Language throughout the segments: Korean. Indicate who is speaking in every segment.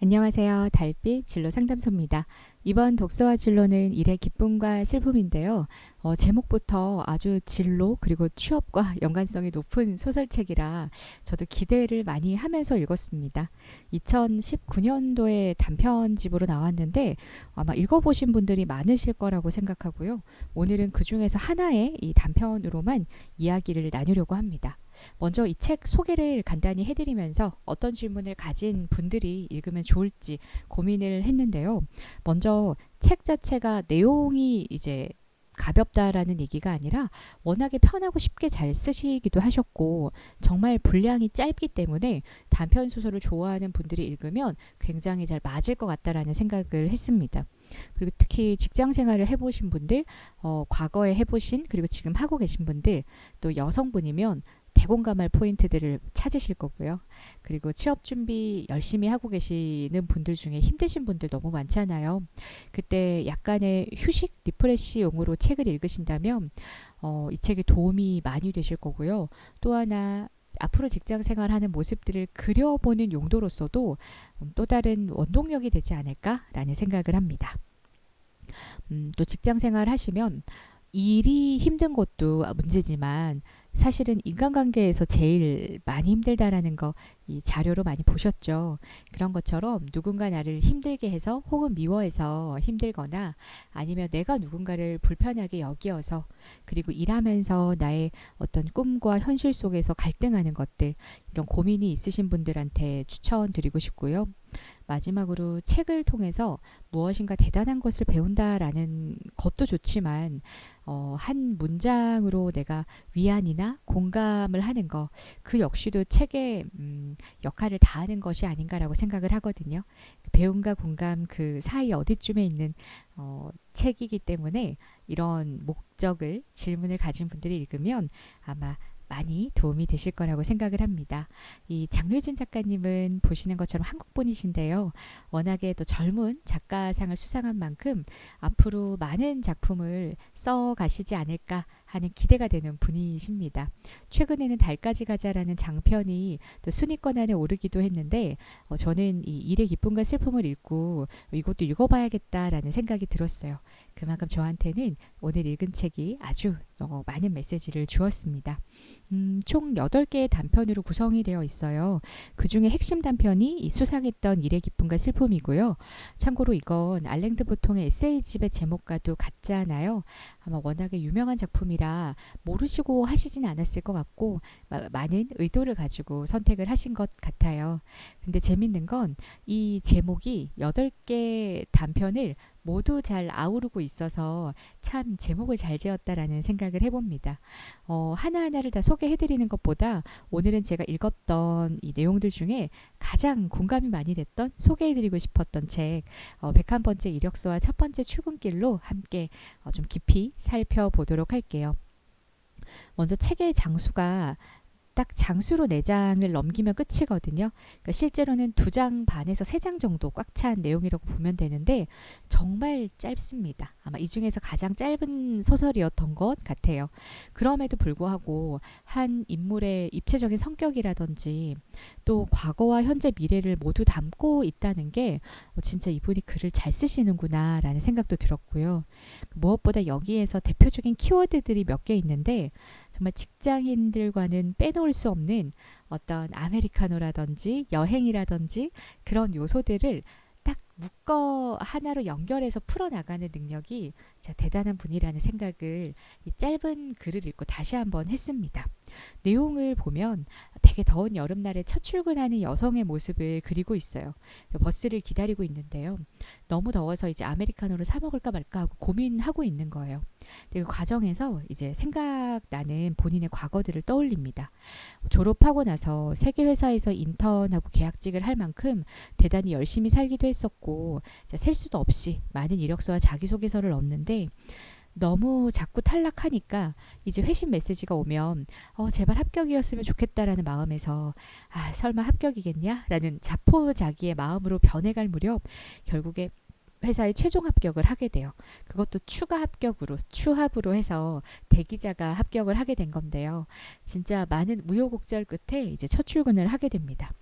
Speaker 1: 안녕하세요. 달빛 진로 상담소입니다. 이번 독서와 진로는 일의 기쁨과 슬픔인데요. 제목부터 아주 진로 그리고 취업과 연관성이 높은 소설책이라 저도 기대를 많이 하면서 읽었습니다. 2019년도에 단편집으로 나왔는데 아마 읽어보신 분들이 많으실 거라고 생각하고요. 오늘은 그 중에서 하나의 이 단편으로만 이야기를 나누려고 합니다. 먼저 이 책 소개를 간단히 해드리면서 어떤 질문을 가진 분들이 읽으면 좋을지 고민을 했는데요. 먼저 책 자체가 내용이 이제 가볍다라는 얘기가 아니라 워낙에 편하고 쉽게 잘 쓰시기도 하셨고 정말 분량이 짧기 때문에 단편 소설을 좋아하는 분들이 읽으면 굉장히 잘 맞을 것 같다라는 생각을 했습니다. 그리고 특히 직장 생활을 해보신 분들, 과거에 해보신 그리고 지금 하고 계신 분들, 또 여성분이면 대공감할 포인트들을 찾으실 거고요. 그리고 취업 준비 열심히 하고 계시는 분들 중에 힘드신 분들 너무 많잖아요. 그때 약간의 휴식 리프레시용으로 책을 읽으신다면 이 책이 도움이 많이 되실 거고요. 또 하나 앞으로 직장 생활하는 모습들을 그려보는 용도로서도 또 다른 원동력이 되지 않을까라는 생각을 합니다. 또 직장 생활 하시면 일이 힘든 것도 문제지만 사실은 인간관계에서 제일 많이 힘들다라는 거 이 자료로 많이 보셨죠. 그런 것처럼 누군가 나를 힘들게 해서 혹은 미워해서 힘들거나 아니면 내가 누군가를 불편하게 여기어서 그리고 일하면서 나의 어떤 꿈과 현실 속에서 갈등하는 것들 이런 고민이 있으신 분들한테 추천드리고 싶고요. 마지막으로 책을 통해서 무엇인가 대단한 것을 배운다라는 것도 좋지만 한 문장으로 내가 위안이나 공감을 하는 거 그 역시도 책의 역할을 다하는 것이 아닌가라고 생각을 하거든요. 배움과 공감 그 사이 어디쯤에 있는 책이기 때문에 이런 목적을 질문을 가진 분들이 읽으면 아마 많이 도움이 되실 거라고 생각을 합니다. 이 장류진 작가님은 보시는 것처럼 한국분이신데요. 워낙에 또 젊은 작가상을 수상한 만큼 앞으로 많은 작품을 써 가시지 않을까 하는 기대가 되는 분이십니다. 최근에는 달까지 가자라는 장편이 또 순위권 안에 오르기도 했는데 저는 이 일의 기쁨과 슬픔을 읽고 이것도 읽어봐야겠다라는 생각이 들었어요. 그만큼 저한테는 오늘 읽은 책이 아주 많은 메시지를 주었습니다. 총 8개의 단편으로 구성이 되어 있어요. 그 중에 핵심 단편이 이 수상했던 일의 기쁨과 슬픔이고요. 참고로 이건 알랭드 보통의 에세이집의 제목과도 같잖아요. 아마 워낙에 유명한 작품이라 모르시고 하시진 않았을 것 같고 많은 의도를 가지고 선택을 하신 것 같아요. 근데 재밌는 건 이 제목이 8개 단편을 모두 잘 아우르고 있어서 참 제목을 잘 지었다라는 생각을 해봅니다. 하나하나를 다 소개해드리는 것보다 오늘은 제가 읽었던 이 내용들 중에 가장 공감이 많이 됐던 소개해드리고 싶었던 책 101번째 이력서와 첫 번째 출근길로 함께 좀 깊이 살펴보도록 할게요. 먼저 책의 장수가 딱 장수로 4장을 넘기면 끝이거든요. 그러니까 실제로는 2장 반에서 3장 정도 꽉 찬 내용이라고 보면 되는데 정말 짧습니다. 아마 이 중에서 가장 짧은 소설이었던 것 같아요. 그럼에도 불구하고 한 인물의 입체적인 성격이라든지 또 과거와 현재 미래를 모두 담고 있다는 게 진짜 이분이 글을 잘 쓰시는구나 라는 생각도 들었고요. 무엇보다 여기에서 대표적인 키워드들이 몇 개 있는데 정말 직장인들과는 빼놓을 수 없는 어떤 아메리카노라든지 여행이라든지 그런 요소들을 딱 묶어 하나로 연결해서 풀어나가는 능력이 진짜 대단한 분이라는 생각을 이 짧은 글을 읽고 다시 한번 했습니다. 내용을 보면 되게 더운 여름날에 첫 출근하는 여성의 모습을 그리고 있어요. 버스를 기다리고 있는데요. 너무 더워서 이제 아메리카노를 사 먹을까 말까 하고 고민하고 있는 거예요. 그 과정에서 이제 생각나는 본인의 과거들을 떠올립니다. 졸업하고 나서 세계 회사에서 인턴하고 계약직을 할 만큼 대단히 열심히 살기도 했었고 셀 수도 없이 많은 이력서와 자기소개서를 넣었는데 너무 자꾸 탈락하니까 이제 회신 메시지가 오면 제발 합격이었으면 좋겠다라는 마음에서 설마 합격이겠냐? 라는 자포자기의 마음으로 변해갈 무렵 결국에 회사의 최종 합격을 하게 돼요. 그것도 추가 합격으로 추합으로 해서 대기자가 합격을 하게 된 건데요. 진짜 많은 우여곡절 끝에 이제 첫 출근을 하게 됩니다.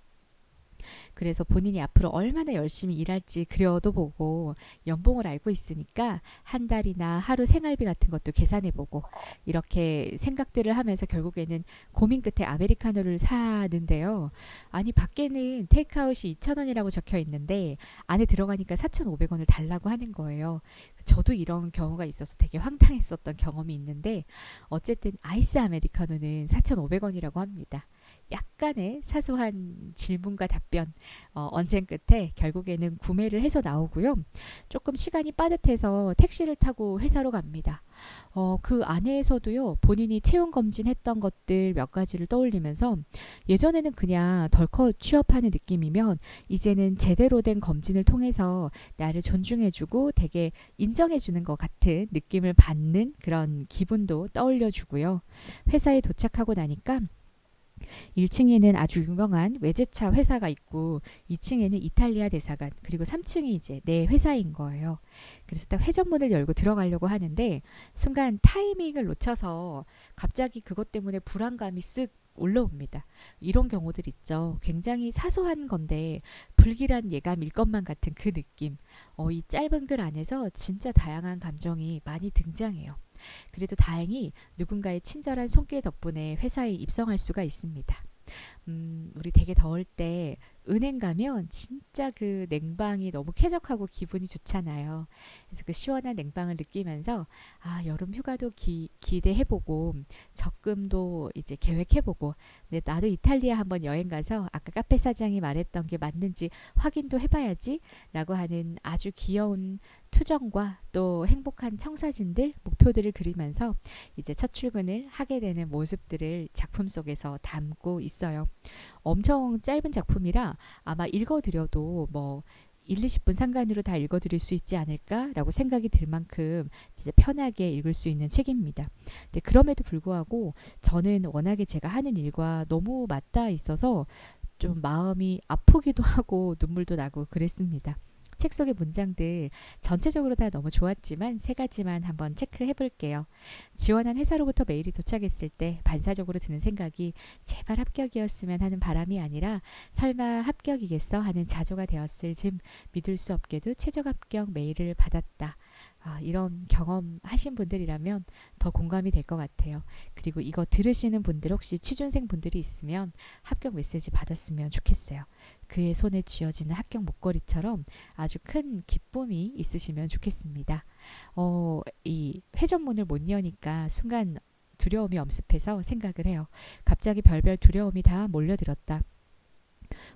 Speaker 1: 그래서 본인이 앞으로 얼마나 열심히 일할지 그려도 보고 연봉을 알고 있으니까 한 달이나 하루 생활비 같은 것도 계산해 보고 이렇게 생각들을 하면서 결국에는 고민 끝에 아메리카노를 사는데요. 아니 밖에는 테이크아웃이 2,000원이라고 적혀 있는데 안에 들어가니까 4,500원을 달라고 하는 거예요. 저도 이런 경우가 있어서 되게 황당했었던 경험이 있는데 어쨌든 아이스 아메리카노는 4,500원이라고 합니다. 약간의 사소한 질문과 답변 언쟁 끝에 결국에는 구매를 해서 나오고요. 조금 시간이 빠듯해서 택시를 타고 회사로 갑니다. 그 안에서도요, 본인이 채용 검진했던 것들 몇 가지를 떠올리면서 예전에는 그냥 덜컥 취업하는 느낌이면 이제는 제대로 된 검진을 통해서 나를 존중해주고 되게 인정해주는 것 같은 느낌을 받는 그런 기분도 떠올려주고요. 회사에 도착하고 나니까 1층에는 아주 유명한 외제차 회사가 있고 2층에는 이탈리아 대사관 그리고 3층이 이제 내 회사인 거예요. 그래서 딱 회전문을 열고 들어가려고 하는데 순간 타이밍을 놓쳐서 갑자기 그것 때문에 불안감이 쓱 올라옵니다. 이런 경우들 있죠. 굉장히 사소한 건데 불길한 예감일 것만 같은 그 느낌. 이 짧은 글 안에서 진짜 다양한 감정이 많이 등장해요. 그래도 다행히 누군가의 친절한 손길 덕분에 회사에 입성할 수가 있습니다. 우리 되게 더울 때 은행 가면 진짜 그 냉방이 너무 쾌적하고 기분이 좋잖아요. 그래서 그 시원한 냉방을 느끼면서 아, 여름 휴가도 기대해보고 적금도 이제 계획해보고 근데 나도 이탈리아 한번 여행 가서 아까 카페 사장이 말했던 게 맞는지 확인도 해봐야지 라고 하는 아주 귀여운 투정과 또 행복한 청사진들, 목표들을 그리면서 이제 첫 출근을 하게 되는 모습들을 작품 속에서 담고 있어요. 엄청 짧은 작품이라 아마 읽어드려도 뭐 1, 20분 상관으로 다 읽어드릴 수 있지 않을까라고 생각이 들 만큼 진짜 편하게 읽을 수 있는 책입니다. 근데 그럼에도 불구하고 저는 워낙에 제가 하는 일과 너무 맞닿아 있어서 좀 마음이 아프기도 하고 눈물도 나고 그랬습니다. 책 속의 문장들 전체적으로 다 너무 좋았지만 세 가지만 한번 체크해 볼게요. 지원한 회사로부터 메일이 도착했을 때 반사적으로 드는 생각이 제발 합격이었으면 하는 바람이 아니라 설마 합격이겠어 하는 자조가 되었을 즈음 믿을 수 없게도 최저 합격 메일을 받았다. 이런 경험 하신 분들이라면 더 공감이 될 것 같아요. 그리고 이거 들으시는 분들 혹시 취준생 분들이 있으면 합격 메시지 받았으면 좋겠어요. 그의 손에 쥐어지는 합격 목걸이처럼 아주 큰 기쁨이 있으시면 좋겠습니다. 이 회전문을 못 여니까 순간 두려움이 엄습해서 생각을 해요. 갑자기 별별 두려움이 다 몰려들었다.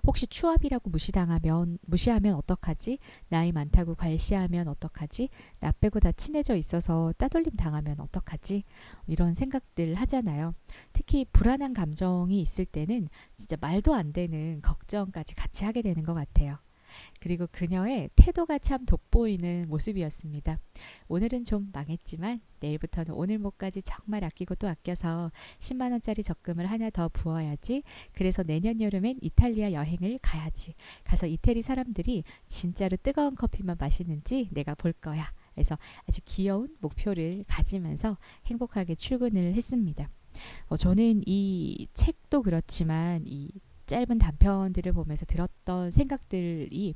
Speaker 1: 혹시 추합이라고 무시하면 어떡하지? 나이 많다고 괄시하면 어떡하지? 나 빼고 다 친해져 있어서 따돌림 당하면 어떡하지? 이런 생각들 하잖아요. 특히 불안한 감정이 있을 때는 진짜 말도 안 되는 걱정까지 같이 하게 되는 것 같아요. 그리고 그녀의 태도가 참 돋보이는 모습이었습니다. 오늘은 좀 망했지만 내일부터는 오늘 목까지 정말 아끼고 또 아껴서 10만 원짜리 적금을 하나 더 부어야지. 그래서 내년 여름엔 이탈리아 여행을 가야지. 가서 이태리 사람들이 진짜로 뜨거운 커피만 마시는지 내가 볼 거야. 그래서 아주 귀여운 목표를 가지면서 행복하게 출근을 했습니다. 저는 이 책도 그렇지만 이 짧은 단편들을 보면서 들었던 생각들이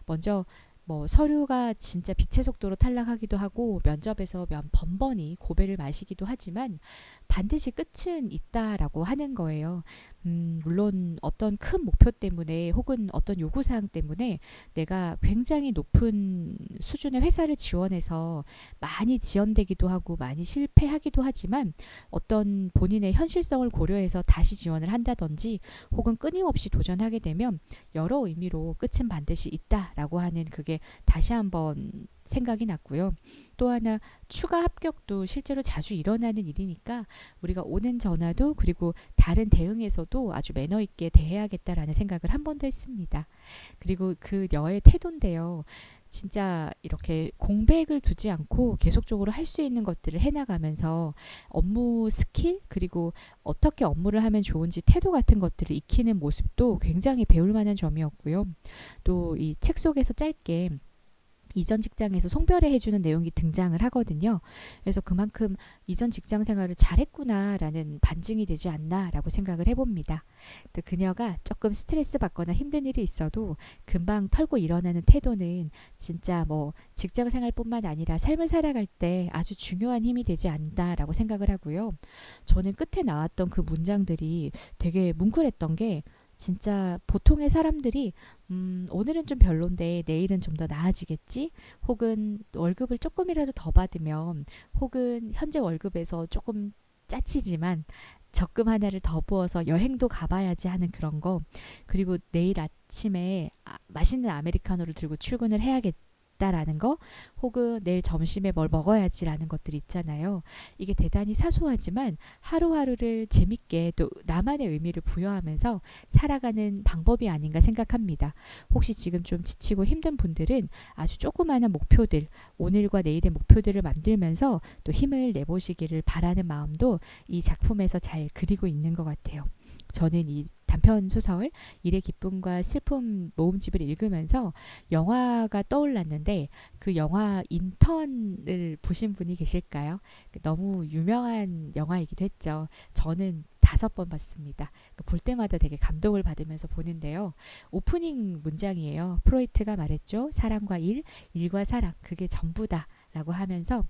Speaker 1: 먼저 뭐 서류가 진짜 빛의 속도로 탈락하기도 하고 면접에서 번번이 고배를 마시기도 하지만 반드시 끝은 있다라고 하는 거예요. 물론 어떤 큰 목표 때문에 혹은 어떤 요구사항 때문에 내가 굉장히 높은 수준의 회사를 지원해서 많이 지연되기도 하고 많이 실패하기도 하지만 어떤 본인의 현실성을 고려해서 다시 지원을 한다든지 혹은 끊임없이 도전하게 되면 여러 의미로 끝은 반드시 있다라고 하는 그게 다시 한번 생각이 났고요. 또 하나 추가 합격도 실제로 자주 일어나는 일이니까 우리가 오는 전화도 그리고 다른 대응에서도 아주 매너 있게 대해야겠다라는 생각을 한 번 더 했습니다. 그리고 그녀의 태도인데요. 진짜 이렇게 공백을 두지 않고 계속적으로 할 수 있는 것들을 해나가면서 업무 스킬 그리고 어떻게 업무를 하면 좋은지 태도 같은 것들을 익히는 모습도 굉장히 배울 만한 점이었고요. 또 이 책 속에서 짧게 이전 직장에서 송별회 해주는 내용이 등장을 하거든요. 그래서 그만큼 이전 직장 생활을 잘했구나라는 반증이 되지 않나라고 생각을 해봅니다. 또 그녀가 조금 스트레스 받거나 힘든 일이 있어도 금방 털고 일어나는 태도는 진짜 뭐 직장 생활뿐만 아니라 삶을 살아갈 때 아주 중요한 힘이 되지 않나라고 생각을 하고요. 저는 끝에 나왔던 그 문장들이 되게 뭉클했던 게 진짜 보통의 사람들이 오늘은 좀 별론데 내일은 좀 더 나아지겠지? 혹은 월급을 조금이라도 더 받으면 혹은 현재 월급에서 조금 짜치지만 적금 하나를 더 부어서 여행도 가봐야지 하는 그런 거 그리고 내일 아침에 맛있는 아메리카노를 들고 출근을 해야겠다라는 거 혹은 내일 점심에 뭘 먹어야지라는 것들 있잖아요. 이게 대단히 사소하지만 하루하루를 재밌게 또 나만의 의미를 부여하면서 살아가는 방법이 아닌가 생각합니다. 혹시 지금 좀 지치고 힘든 분들은 아주 조그마한 목표들, 오늘과 내일의 목표들을 만들면서 또 힘을 내보시기를 바라는 마음도 이 작품에서 잘 그리고 있는 것 같아요. 저는 이 단편 소설 일의 기쁨과 슬픔 모음집을 읽으면서 영화가 떠올랐는데 그 영화 인턴을 보신 분이 계실까요? 너무 유명한 영화이기도 했죠. 저는 5번 봤습니다. 볼 때마다 되게 감동을 받으면서 보는데요. 오프닝 문장이에요. 프로이트가 말했죠. 사랑과 일, 일과 사랑, 그게 전부다. 라고 하면서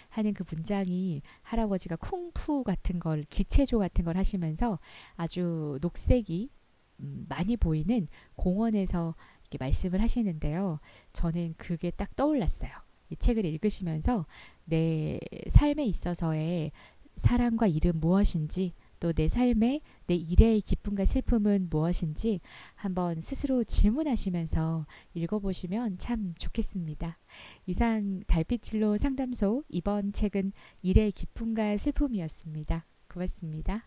Speaker 1: 하는 그 문장이 할아버지가 쿵푸 같은 걸 기체조 같은 걸 하시면서 아주 녹색이 많이 보이는 공원에서 이렇게 말씀을 하시는데요. 저는 그게 딱 떠올랐어요. 이 책을 읽으시면서 내 삶에 있어서의 사랑과 일은 무엇인지 또 내 삶의 내 일의 기쁨과 슬픔은 무엇인지 한번 스스로 질문하시면서 읽어보시면 참 좋겠습니다. 이상 달빛진로 상담소 이번 책은 일의 기쁨과 슬픔이었습니다. 고맙습니다.